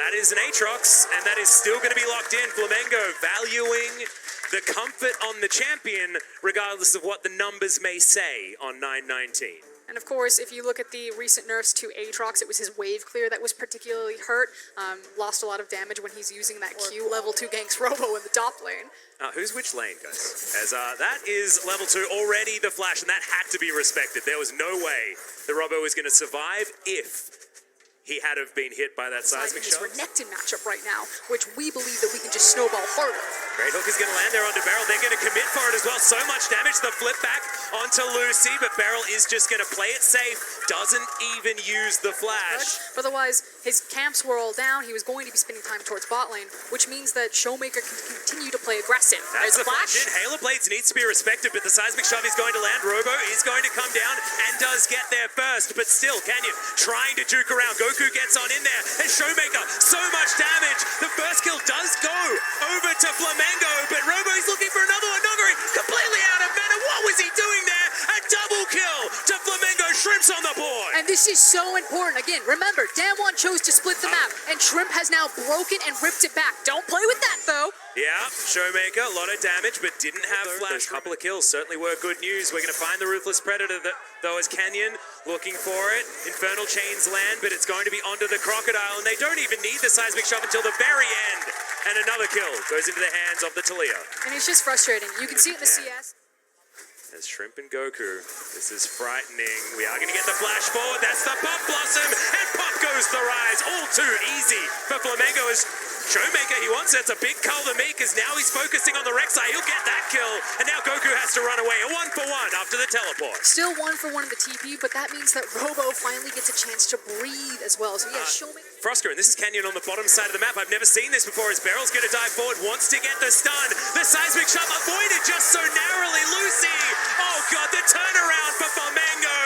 that is an Aatrox, and that is still going to be locked in. Flamengo valuing the comfort on the champion, regardless of what the numbers may say on 919. And of course, if you look at the recent nerfs to Aatrox, it was his wave clear that was particularly hurt. Lost a lot of damage when he's using that Q. Level 2 ganks Robo in the top lane. Who's which lane, guys? As that is level 2 already, the flash, and that had to be respected. There was no way the Robo was going to survive if he had have been hit by that seismic shot. This Renekton matchup right now, which we believe that we can just snowball harder. Great hook is going to land there onto Beryl. They're going to commit for it as well. So much damage. The flip back onto Lucy, but Beryl is just going to play it safe. Doesn't even use the flash. But otherwise, his camps were all down. He was going to be spending time towards bot lane, which means that Showmaker can continue to play aggressive. That's the flash in. Halo Blades needs to be respected, but the seismic shove is going to land. Robo is going to come down and does get there first, but still, Canyon trying to juke around. Goku gets on in there, and Showmaker, so much damage. The first kill does go over to Flamengo, but Robo is looking for another one. Nogari completely out of mana. What was he doing there? A double kill to Flamengo. Shrimp's on the board. And this is so important. Again, remember, Damwon chose to split the map, and Shrimp has now broken and ripped it back. Don't play with that, though. Yeah, Showmaker, a lot of damage, but didn't have flash. A couple of kills certainly were good news. We're going to find the Ruthless Predator, though, as Canyon looking for it. Infernal Chains land, but it's going to be onto the Crocodile, and they don't even need the seismic shove until the very end. And another kill goes into the hands of the Talia. And it's just frustrating. You can see it in the CS. As Shrimp and Goku, this is frightening. We are going to get the flash forward. That's the Pop Blossom, and Pop goes the Rise. All too easy for Flamengo as Showmaker, he wants it. It's a big call to me because now he's focusing on the Rek'Sai. He'll get that kill, and now Goku has to run away. A 1-for-1 after the teleport. Still 1-for-1 in the TP, but that means that Robo finally gets a chance to breathe as well. So yeah, Showmaker. Frosco, and this is Canyon on the bottom side of the map. I've never seen this before as Beryl's going to dive forward, wants to get the stun. The seismic shot avoided just so narrowly. Lucy, oh god, the turnaround for Flamengo.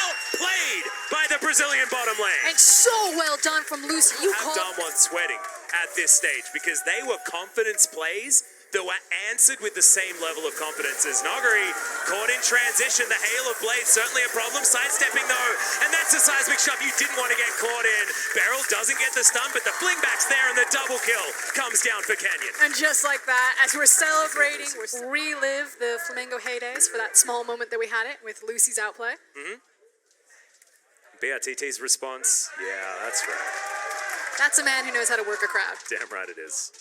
Outplayed by the Brazilian bottom lane. And so well done from Lucy. You have done one sweating at this stage because they were confidence plays that were answered with the same level of confidence as Nogari caught in transition. The Hail of Blades certainly a problem. Sidestepping though, and that's a seismic shove you didn't want to get caught in. Beryl doesn't get the stun, but the fling back's there and the double kill comes down for Canyon. And just like that, as we're celebrating, we relive the Flamengo heydays for that small moment that we had it with Lucy's outplay. BRTT's response, yeah, that's right. That's a man who knows how to work a crowd. Damn right it is.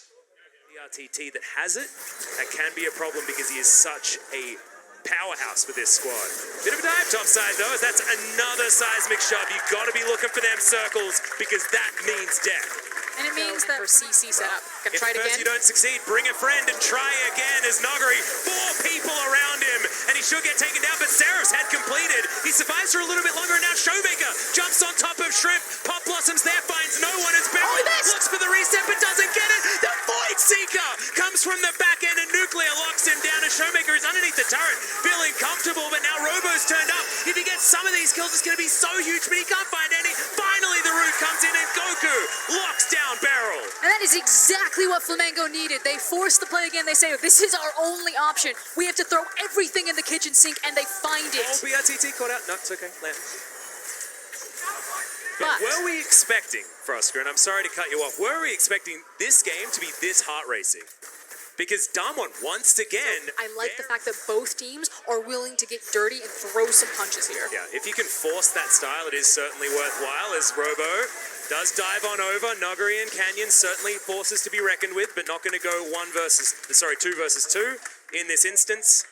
BRTT that has it, that can be a problem because he is such a powerhouse for this squad. Bit of a dive topside though, as that's another seismic shove. You've got to be looking for them circles because that means death. And it means that her CC setup. Gonna try it again. If first you don't succeed, bring a friend and try again as Nogari, 4 people around him, and he should get taken down, but Seraph's had completed. He survives for a little bit longer, and now Showmaker jumps on top of Shrimp. Pop Blossoms there, finds no one as Beryl looks for the reset, but doesn't get it. The Void Seeker comes from the back end, and Nuclear locks him down, and Showmaker is underneath the turret, feeling comfortable, but now Robo's turned up. If he gets some of these kills, it's going to be so huge, but he can't find any. Finally, the root comes in, and Goku locks down Beryl. And that is exactly what Flamengo needed. They force the play again. They say, this is our only option. We have to throw everything in the kitchen sink, and they find it. Oh, BRTT caught out. No, it's okay. Land. But were we expecting, Frosco, and I'm sorry to cut you off, were we expecting this game to be this heart racing? Because Damwon, once again... I like the fact that both teams are willing to get dirty and throw some punches here. Yeah, if you can force that style, it is certainly worthwhile, as Robo does dive on over. Nogari and Canyon certainly forces to be reckoned with, but not going to go 2 versus 2 in this instance.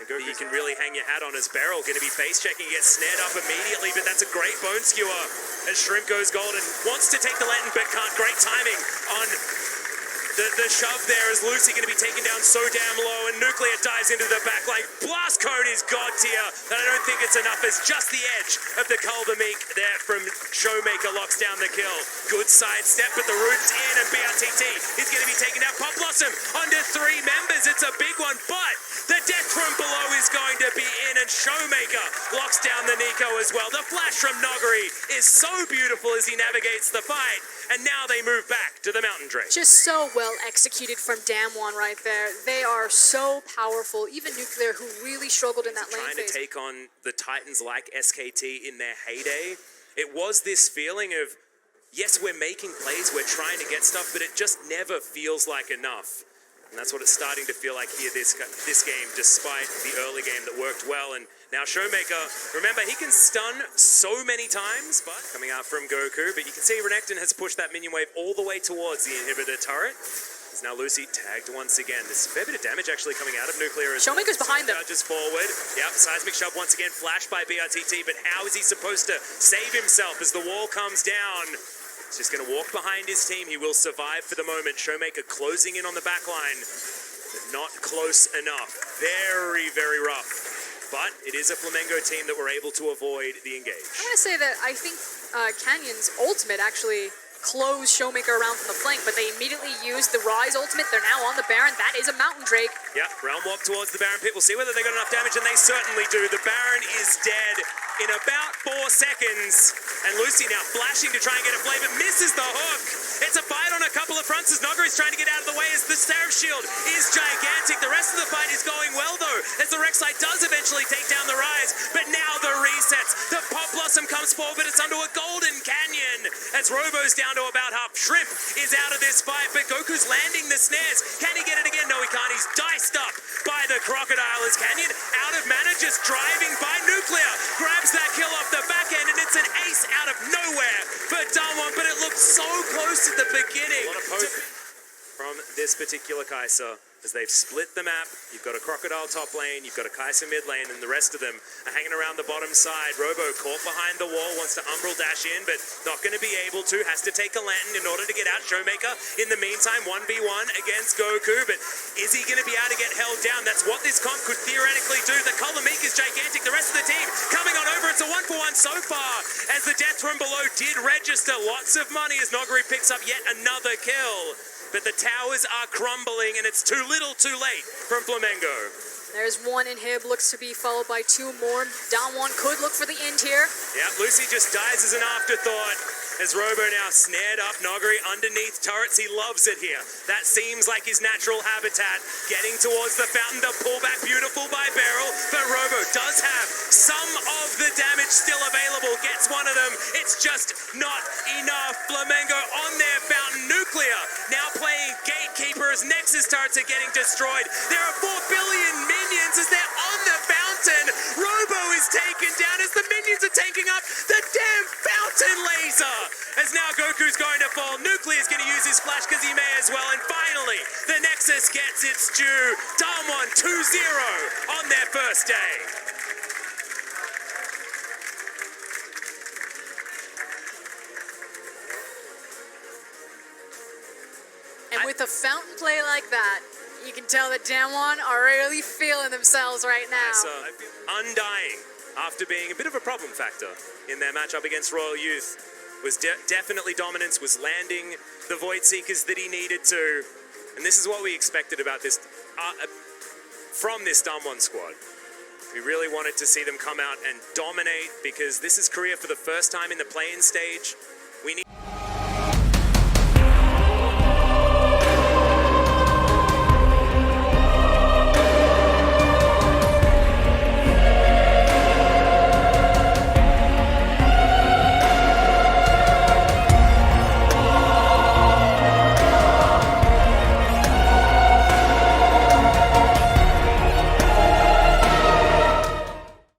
You can really hang your hat on as Beryl going to be face checking, gets snared up immediately, but that's a great bone skewer as Shrimp goes golden, wants to take the Lantern but can't. Great timing on the shove there as Lucy going to be taken down so damn low, and Nuclear dives into the back like blast code is god tier, and I don't think it's enough as just the edge of the Kuldameek there from Showmaker locks down the kill. Good side step, but the root's in, and BRTT is going to be taken down. Pop Blossom under 3 members, it's a big one, but the death from below is going to be in, and Showmaker locks down the Nico as well. The flash from Nogari is so beautiful as he navigates the fight, and now they move back to the Mountain Drake. Just so well executed from Damwon right there. They are so powerful. Even Nuclear, who really struggled in that lane phase. Trying to take on the Titans like SKT in their heyday. It was this feeling of yes, we're making plays, we're trying to get stuff, but it just never feels like enough. And that's what it's starting to feel like here this game, despite the early game that worked well. And now Showmaker, remember, he can stun so many times, but coming out from Goku. But you can see Renekton has pushed that minion wave all the way towards the inhibitor turret. As now Lucy tagged once again. There's a fair bit of damage actually coming out of Nuclear as Showmaker's behind them. Just forward. Yep, seismic shove once again, flashed by BRTT, but how is he supposed to save himself as the wall comes down? He's just going to walk behind his team. He will survive for the moment. Showmaker closing in on the back line, but not close enough. Very, very rough. But it is a Flamengo team that were able to avoid the engage. I'm going to say that I think Canyon's ultimate actually closed Showmaker around from the flank, but they immediately used the Rise ultimate. They're now on the Baron. That is a Mountain Drake. Yep, Realm Walk towards the Baron pit. We'll see whether they got enough damage, and they certainly do. The Baron is dead in about 4 seconds. And Lucy now flashing to try and get a play, but misses the hook. It's a fight on a couple of fronts as Nogari's trying to get out of the way as the Seraph Shield is gigantic. The rest of the fight is going well, though, as the Rek'Sai does eventually take down the Rise. But now the resets. The Pop Blossom comes forward, but it's under a Golden Canyon as Robo's down to about half. Shrimp is out of this fight, but Goku's landing the snares. Can he get it again? No, he can't. He's diced up by the Crocodile as Canyon out of mana, just driving by Nuclear. Grabs that kill off the back end, and it's an ace out of nowhere for Damwon, but it looked so close at the beginning. A lot of hope from this particular Kai'Sa as they've split the map. You've got a Crocodile top lane, you've got a Kai'Sa mid lane, and the rest of them are hanging around the bottom side. Robo caught behind the wall, wants to Umbral dash in, but not going to be able to. Has to take a lantern in order to get out Showmaker. In the meantime, 1v1 against Goku, but is he going to be able to get held down? That's what this comp could theoretically do. The Colomik is gigantic. The rest of the team coming on over. It's a 1-for-1 so far, as the death from below did register lots of money as Nogari picks up yet another kill. But the towers are crumbling, and it's too little too late from Flamengo. There's one inhib, looks to be followed by 2 more. Damwon could look for the end here. Yeah, Lucy just dies as an afterthought as Robo now snared up Nogari underneath turrets. He loves it here. That seems like his natural habitat. Getting towards the fountain, the pullback beautiful by Beryl, but Robo does have some of the damage still available. Gets one of them. It's just not enough. Flamengo on their fountain. Nuclear now playing gatekeeper as Nexus turrets are getting destroyed. There are 4 billion minions as they're on the fountain. Robo is taken down as the minions are taking up the damn fountain laser. As now Goku's going to fall. Nuclear's going to use his flash because he may as well. And finally, the Nexus gets its due. Damwon 2-0 on their first day. And with a fountain play like that, you can tell that Damwon are really feeling themselves right now. So, undying after being a bit of a problem factor in their matchup against Royal Youth. Was definitely dominance, was landing the Void Seekers that he needed to. And this is what we expected about this, from this Damwon squad. We really wanted to see them come out and dominate, because this is Korea for the first time in the play-in stage.